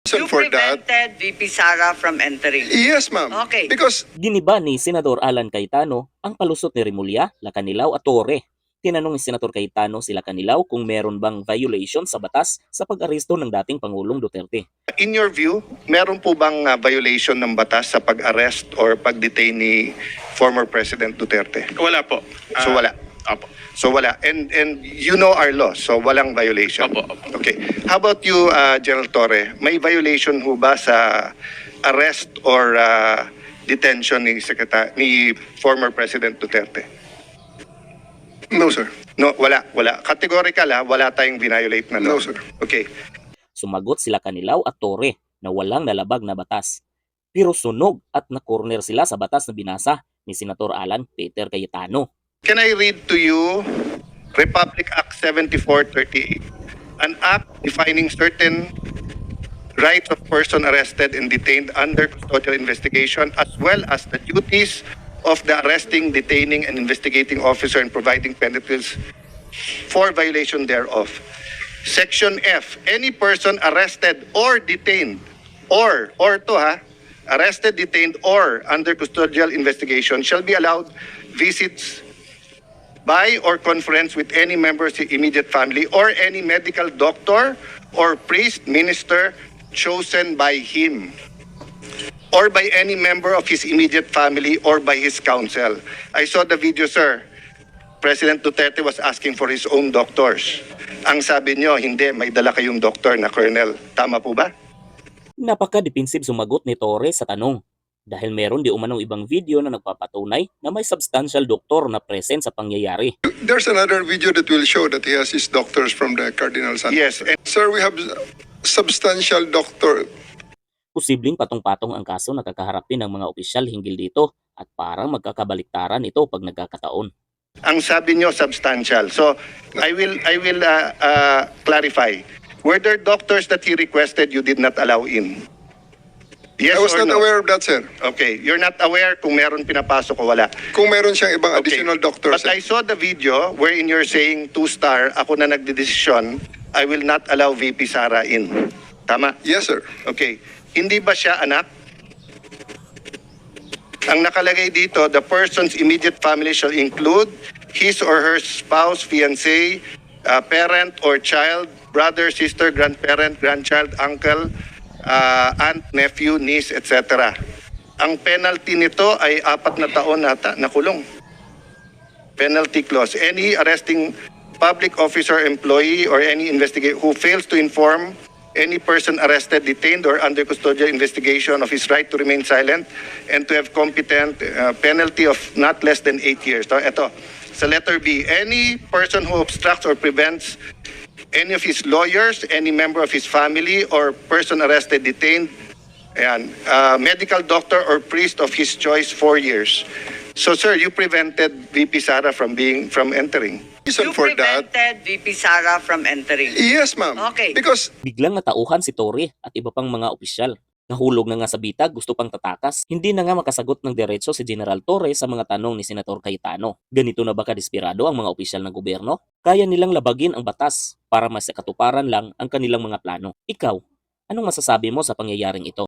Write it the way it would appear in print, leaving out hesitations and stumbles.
You For that, prevented VP Sara from entering. yes, ma'am. Okay. Because Giniba ni Senador Alan Cayetano ang palusot ni Remulla, Lacanilaw at Torre. Tinanong ni Senator Cayetano si Lacanilaw kung meron bang violation sa batas sa pag-aresto ng dating Pangulong Duterte. In your view, meron po bang violation ng batas sa pag-arrest or pag-detain ni former President Duterte? Wala po. So wala. Opo. So wala. And you know our law, so walang violation. Opo, opo. Okay. How about you, General Torre? May violation ho ba sa arrest or detention ni former President Duterte? no, sir. No, wala. Categorical wala tayong violate na law. No, sir. Okay. Sumagot sila Lacanilaw at Torre na walang nalabag na batas. Pero sunog at na-corner sila sa batas na binasa ni Senator Alan Peter Cayetano. Can I read to you Republic Act 7438, an act defining certain rights of person arrested and detained under custodial investigation, as well as the duties of the arresting, detaining, and investigating officer and providing penalties for violation thereof. Section F, any person arrested or detained, arrested, detained, or under custodial investigation shall be allowed visits by or conference with any member of his immediate family or any medical doctor or priest, minister chosen by him or by any member of his immediate family or by his counsel. I saw the video, sir. President Duterte was asking for his own doctors. Ang sabi niyo, hindi, may dala kayong doktor na colonel. Tama po ba? Napaka-defensive sumagot ni Torre sa tanong dahil meron di umanong ibang video na nagpapatunay na may substantial doktor na present sa pangyayari. There's another video that will show that he has his doctors from the Cardinal Santos. Yes. And Sir, we have substantial doctor. Posibleng patong-patong ang kaso na kakaharapin ng mga opisyal hinggil dito at parang magkakabaliktaran ito pag nagkakataon. ang sabi niyo substantial. So I will clarify. Were there doctors that he requested you did not allow in? Yes I was or not no? aware of that, sir. Okay, you're not aware kung meron pinapasok o wala. Kung meron siyang ibang Okay. additional doctors, But I saw the video wherein you're saying 2-star, ako na nagdedesisyon, I will not allow VP Sara in. Tama? yes, sir. Okay. Hindi ba siya anak? Ang nakalagay dito, the person's immediate family shall include his or her spouse, fiancé, parent or child, brother, sister, grandparent, grandchild, uncle, aunt, nephew, niece, etc. Ang penalty nito ay 4 na taon nata na kulong. Penalty clause. Any arresting public officer, employee, or any investigator who fails to inform any person arrested, detained, or under custodial investigation of his right to remain silent and to have competent penalty of not less than 8 years. So, ito, sa letter B, any person who obstructs or prevents any of his lawyers, any member of his family, or person arrested, detained, ayan, medical doctor or priest of his choice, 4 years. So, sir, you prevented VP Sara from entering. Reason You for that, prevented VP Sara from entering. yes, ma'am. Okay. Because Biglang natauhan si Torre at iba pang mga opisyal. Nahulog na nga sa bitag, gusto pang tatakas. Hindi na nga makasagot ng diretso si General Torre sa mga tanong ni Senator Cayetano. Ganito na ba kadesperado ang mga opisyal ng gobyerno? Kaya nilang labagin ang batas para mas katuparan lang ang kanilang mga plano. Ikaw, anong masasabi mo sa pangyayaring ito?